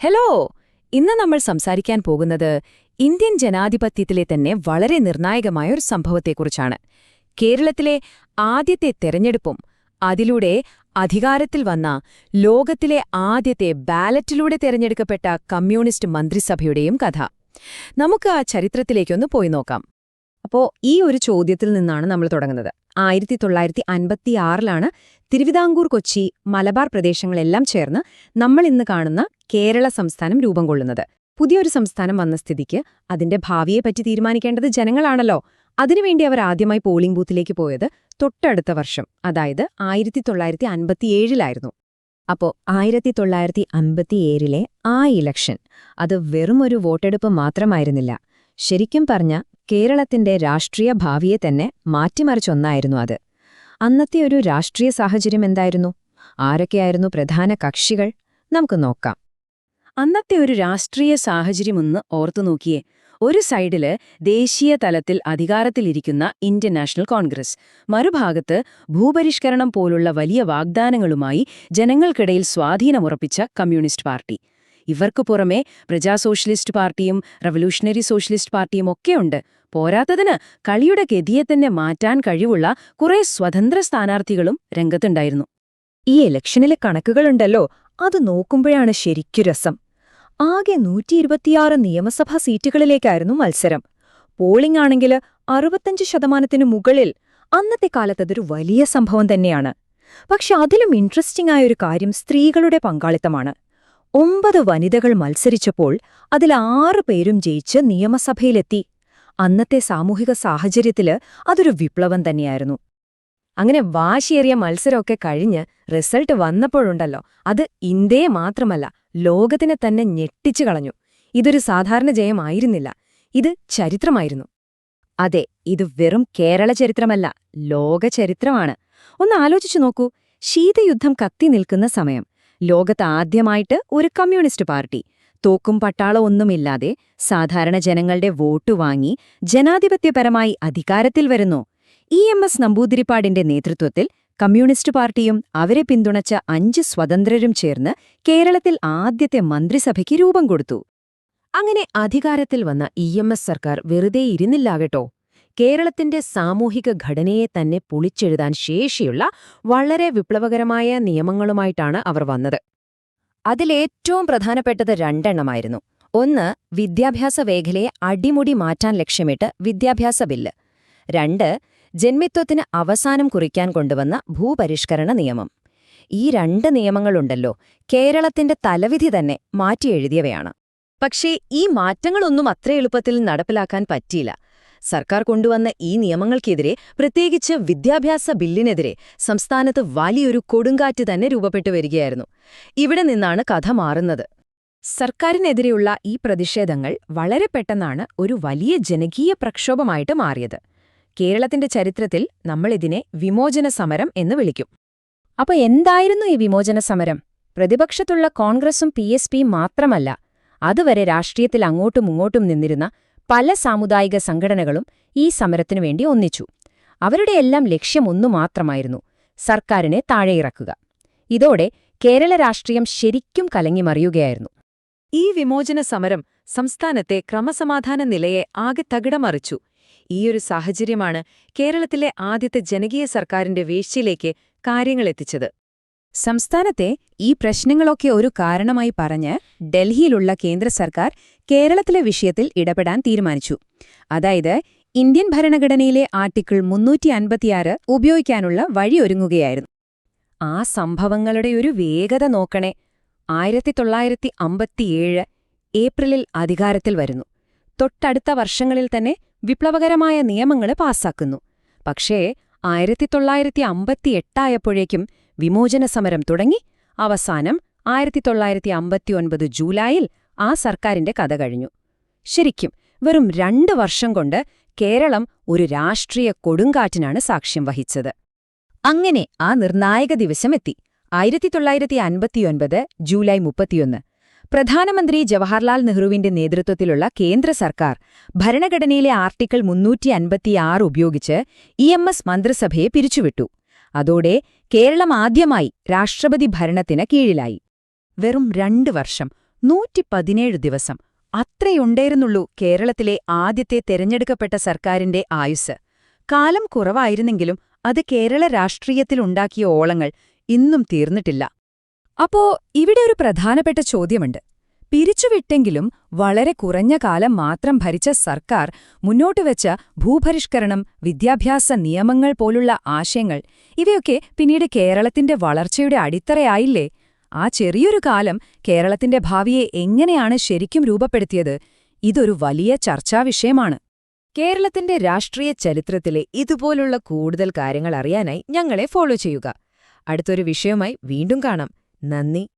Hello! ഇന്ന് നമ്മൾ സംസാരിക്കാൻ പോകുന്നത് ഇന്ത്യൻ ജനാധിപത്യത്തിലെ തന്നെ വളരെ നിർണായകമായ ഒരു സംഭവത്തെക്കുറിച്ചാണ്. കേരളത്തിലെ ആദ്യത്തെ തെരഞ്ഞെടുപ്പും അതിലൂടെ അധികാരത്തിൽ വന്ന ലോകത്തിലെ ആദ്യത്തെ ബാലറ്റിലൂടെ തെരഞ്ഞെടുക്കപ്പെട്ട കമ്മ്യൂണിസ്റ്റ് മന്ത്രിസഭയുടെയും കഥ. നമുക്ക് ആ ചരിത്രത്തിലേക്കൊന്ന് പോയി നോക്കാം. ഈ ഒരു ചോദ്യത്തിൽ നിന്നാണ് നമ്മൾ തുടങ്ങുന്നത്. 1956 തിരുവിതാംകൂർ, കൊച്ചി, മലബാർ പ്രദേശങ്ങളെല്ലാം ചേർന്ന് നമ്മൾ ഇന്ന് കാണുന്ന കേരള സംസ്ഥാനം രൂപം കൊള്ളുന്നത്. പുതിയൊരു സംസ്ഥാനം വന്ന സ്ഥിതിക്ക് അതിന്റെ ഭാവിയെപ്പറ്റി തീരുമാനിക്കേണ്ടത് ജനങ്ങളാണല്ലോ. അതിനുവേണ്ടി അവർ ആദ്യമായി പോളിംഗ് ബൂത്തിലേക്ക് പോയത് തൊട്ടടുത്ത വർഷം, അതായത് 1957 അപ്പോൾ 1957 ആ ഇലക്ഷൻ അത് വെറുമൊരു വോട്ടെടുപ്പ് മാത്രമായിരുന്നില്ല. ശരിക്കും പറഞ്ഞ കേരളത്തിന്റെ രാഷ്ട്രീയ ഭാവിയെ തന്നെ മാറ്റിമറിച്ചൊന്നായിരുന്നു അത്. അന്നത്തെ ഒരു രാഷ്ട്രീയ സാഹചര്യം എന്തായിരുന്നു? ആരൊക്കെയായിരുന്നു പ്രധാന കക്ഷികൾ? നമുക്ക് നോക്കാം. അന്നത്തെ ഒരു രാഷ്ട്രീയ സാഹചര്യമൊന്ന് ഓർത്തുനോക്കിയേ. ഒരു സൈഡില് ദേശീയ തലത്തിൽ അധികാരത്തിലിരിക്കുന്ന ഇന്ത്യൻ നാഷണൽ കോൺഗ്രസ്, മറുഭാഗത്ത് ഭൂപരിഷ്കരണം പോലുള്ള വലിയ വാഗ്ദാനങ്ങളുമായി ജനങ്ങൾക്കിടയിൽ സ്വാധീനമുറപ്പിച്ച കമ്മ്യൂണിസ്റ്റ് പാർട്ടി. ഇവർക്കു പുറമെ പ്രജാ സോഷ്യലിസ്റ്റ് പാർട്ടിയും റവല്യൂഷണറി സോഷ്യലിസ്റ്റ് പാർട്ടിയും ഒക്കെയുണ്ട്. പോരാത്തതിന് കളിയുടെ ഗതിയെ തന്നെ മാറ്റാൻ കഴിവുള്ള കുറെ സ്വതന്ത്ര സ്ഥാനാർത്ഥികളും രംഗത്തുണ്ടായിരുന്നു. ഈ ഇലക്ഷനിലെ കണക്കുകളുണ്ടല്ലോ, അത് നോക്കുമ്പോഴാണ് ശരിക്കു രസം. ആകെ 126 നിയമസഭാ സീറ്റുകളിലേക്കായിരുന്നു മത്സരം. പോളിംഗ് ആണെങ്കിൽ 65% മുകളിൽ. അന്നത്തെ കാലത്തതൊരു വലിയ സംഭവം തന്നെയാണ്. പക്ഷെ അതിലും ഇൻട്രസ്റ്റിംഗ് ആയൊരു കാര്യം സ്ത്രീകളുടെ പങ്കാളിത്തമാണ്. 9 വനിതകൾ മത്സരിച്ചപ്പോൾ അതിൽ 6 പേരും ജയിച്ച് നിയമസഭയിലെത്തി. അന്നത്തെ സാമൂഹിക സാഹചര്യത്തില് അതൊരു വിപ്ലവം തന്നെയായിരുന്നു. അങ്ങനെ വാശിയേറിയ മത്സരമൊക്കെ കഴിഞ്ഞ് റിസൾട്ട് വന്നപ്പോഴുണ്ടല്ലോ, അത് ഇന്ത്യയെ മാത്രമല്ല ലോകത്തിനെ തന്നെ ഞെട്ടിച്ചു കളഞ്ഞു. ഇതൊരു സാധാരണ ജയമായിരുന്നില്ല, ഇത് ചരിത്രമായിരുന്നു. അതെ, ഇത് വെറും കേരള ചരിത്രമല്ല, ലോക ചരിത്രമാണ്. ഒന്ന് ആലോചിച്ചു നോക്കൂ. ശീതയുദ്ധം കത്തി നിൽക്കുന്ന സമയം, ലോകത്ത് ആദ്യമായിട്ട് ഒരു കമ്മ്യൂണിസ്റ്റ് പാർട്ടി തോക്കും പട്ടാളം ഒന്നുമില്ലാതെ സാധാരണ ജനങ്ങളുടെ വോട്ട് വാങ്ങി ജനാധിപത്യപരമായി അധികാരത്തിൽ വരുന്നു. EMS നമ്പൂതിരിപ്പാടിന്റെ നേതൃത്വത്തിൽ കമ്മ്യൂണിസ്റ്റ് പാർട്ടിയും അവരെ പിന്തുണച്ച 5 സ്വതന്ത്രരും ചേർന്ന് കേരളത്തിൽ ആദ്യത്തെ മന്ത്രിസഭയ്ക്ക് രൂപം കൊടുത്തു. അങ്ങനെ അധികാരത്തിൽ വന്ന EMS സർക്കാർ വെറുതെ ഇരുന്നില്ലാകട്ടോ. കേരളത്തിന്റെ സാമൂഹിക ഘടനയെ തന്നെ പൊളിച്ചെഴുതാൻ ശേഷിയുള്ള വളരെ വിപ്ലവകരമായ നിയമങ്ങളുമായിട്ടാണ് അവർ വന്നത്. അതിലേറ്റവും പ്രധാനപ്പെട്ടത് 2 എണ്ണമായിരുന്നു. ഒന്ന്, വിദ്യാഭ്യാസ മേഖലയെ അടിമുടി മാറ്റാൻ ലക്ഷ്യമിട്ട് വിദ്യാഭ്യാസ ബില്ല്. 2, ജന്മിത്വത്തിന് അവസാനം കുറിക്കാൻ കൊണ്ടുവന്ന ഭൂപരിഷ്കരണ നിയമം. ഈ 2 നിയമങ്ങളുണ്ടല്ലോ, കേരളത്തിന്റെ തലവിധി തന്നെ മാറ്റിയെഴുതിയവയാണ്. പക്ഷേ ഈ മാറ്റങ്ങളൊന്നും അത്ര എളുപ്പത്തിൽ നടപ്പിലാക്കാൻ പറ്റിയില്ല. സർക്കാർ കൊണ്ടുവന്ന ഈ നിയമങ്ങൾക്കെതിരെ, പ്രത്യേകിച്ച് വിദ്യാഭ്യാസ ബില്ലിനെതിരെ സംസ്ഥാനത്ത് വലിയൊരു കൊടുങ്കാറ്റ് തന്നെ രൂപപ്പെട്ടു വരികയായിരുന്നു. ഇവിടെ നിന്നാണ് കഥ മാറുന്നത്. സർക്കാരിനെതിരെയുള്ള ഈ പ്രതിഷേധങ്ങൾ വളരെ പെട്ടെന്നാണ് ഒരു വലിയ ജനകീയ പ്രക്ഷോഭമായിട്ട് മാറിയത്. കേരളത്തിന്റെ ചരിത്രത്തിൽ നമ്മളിതിനെ വിമോചന സമരം എന്ന് വിളിക്കും. എന്തായിരുന്നു ഈ വിമോചന സമരം? പ്രതിപക്ഷത്തുള്ള കോൺഗ്രസും PSPയും മാത്രമല്ല, അതുവരെ രാഷ്ട്രീയത്തിൽ അങ്ങോട്ടും ഇങ്ങോട്ടും നിന്നിരുന്ന പല സാമുദായിക സംഘടനകളും ഈ സമരത്തിനു വേണ്ടി ഒന്നിച്ചു. അവരുടെയെല്ലാം ലക്ഷ്യം ഒന്നു മാത്രമായിരുന്നു: സർക്കാരിനെ താഴെയിറക്കുക. ഇതോടെ കേരള രാഷ്ട്രീയം ശരിക്കും കലങ്ങിമറിയുകയായിരുന്നു. ഈ വിമോചന സമരം സംസ്ഥാനത്തെ ക്രമസമാധാന നിലയെ ആകെ തകിടമറിച്ചു. ഈയൊരു സാഹചര്യമാണ് കേരളത്തിലെ ആദ്യത്തെ ജനകീയ സർക്കാരിന്റെ വീഴ്ചയിലേക്ക് കാര്യങ്ങളെത്തിച്ചത്. സംസ്ഥാനത്തെ ഈ പ്രശ്നങ്ങളൊക്കെ ഒരു കാരണമായി പറഞ്ഞ് ഡൽഹിയിലുള്ള കേന്ദ്ര സർക്കാർ കേരളത്തിലെ വിഷയത്തിൽ ഇടപെടാൻ തീരുമാനിച്ചു. അതായത് ഇന്ത്യൻ ഭരണഘടനയിലെ ആർട്ടിക്കിൾ 356 ഉപയോഗിക്കാനുള്ള വഴിയൊരുങ്ങുകയായിരുന്നു. ആ സംഭവങ്ങളുടെ ഒരു വേഗത നോക്കണേ. 1957 ഏപ്രിലിൽ അധികാരത്തിൽ വരുന്നു. തൊട്ടടുത്ത വർഷങ്ങളിൽ തന്നെ വിപ്ലവകരമായ നിയമങ്ങൾ പാസാക്കുന്നു. പക്ഷേ 1958 ആയപ്പോഴേക്കും വിമോചന സമരം തുടങ്ങി. അവസാനം 1959 ജൂലൈയിൽ ആ സർക്കാരിന്റെ കഥ കഴിഞ്ഞു. ശരിക്കും വെറും 2 വർഷം കൊണ്ട് കേരളം ഒരു രാഷ്ട്രീയ കൊടുങ്കാറ്റിനാണ് സാക്ഷ്യം വഹിച്ചത്. അങ്ങനെ ആ നിർണായക ദിവസമെത്തി. 1959 ജൂലൈ 31. പ്രധാനമന്ത്രി ജവഹർലാൽ നെഹ്റുവിന്റെ നേതൃത്വത്തിലുള്ള കേന്ദ്ര സർക്കാർ ഭരണഘടനയിലെ ആർട്ടിക്കിൾ 356 ഉപയോഗിച്ച് EMS മന്ത്രിസഭയെ പിരിച്ചുവിട്ടു. അതോടെ കേരളം ആദ്യമായി രാഷ്ട്രപതി ഭരണത്തിന് കീഴിലായി. വെറും 2 വർഷം 117 ദിവസം. അത്രയുണ്ടായിരുന്നുള്ളൂ കേരളത്തിലെ ആദ്യത്തെ തെരഞ്ഞെടുക്കപ്പെട്ട സർക്കാരിന്റെ ആയുസ്. കാലം കുറവായിരുന്നെങ്കിലും അത് കേരള രാഷ്ട്രീയത്തിലുണ്ടാക്കിയ ഓളങ്ങൾ ഇന്നും തീർന്നിട്ടില്ല. അപ്പോ ഇവിടെ ഒരു പ്രധാനപ്പെട്ട ചോദ്യമുണ്ട്. പിരിച്ചുവിട്ടെങ്കിലും വളരെ കുറഞ്ഞ കാലം മാത്രം ഭരിച്ച സർക്കാർ മുന്നോട്ടുവെച്ച ഭൂപരിഷ്കരണം, വിദ്യാഭ്യാസ നിയമങ്ങൾ പോലുള്ള ആശയങ്ങൾ, ഇവയൊക്കെ പിന്നീട് കേരളത്തിന്റെ വളർച്ചയുടെ അടിത്തറയായില്ലേ? ആ ചെറിയൊരു കാലം കേരളത്തിന്റെ ഭാവിയെ എങ്ങനെയാണ് ശരിക്കും രൂപപ്പെടുത്തിയത്? ഇതൊരു വലിയ ചർച്ചാവിഷയമാണ്. കേരളത്തിന്റെ രാഷ്ട്രീയ ചരിത്രത്തിലെ ഇതുപോലുള്ള കൂടുതൽ കാര്യങ്ങൾ അറിയാനായി ഞങ്ങളെ ഫോളോ ചെയ്യുക. അടുത്തൊരു വിഷയവുമായി വീണ്ടും കാണാം. നന്ദി.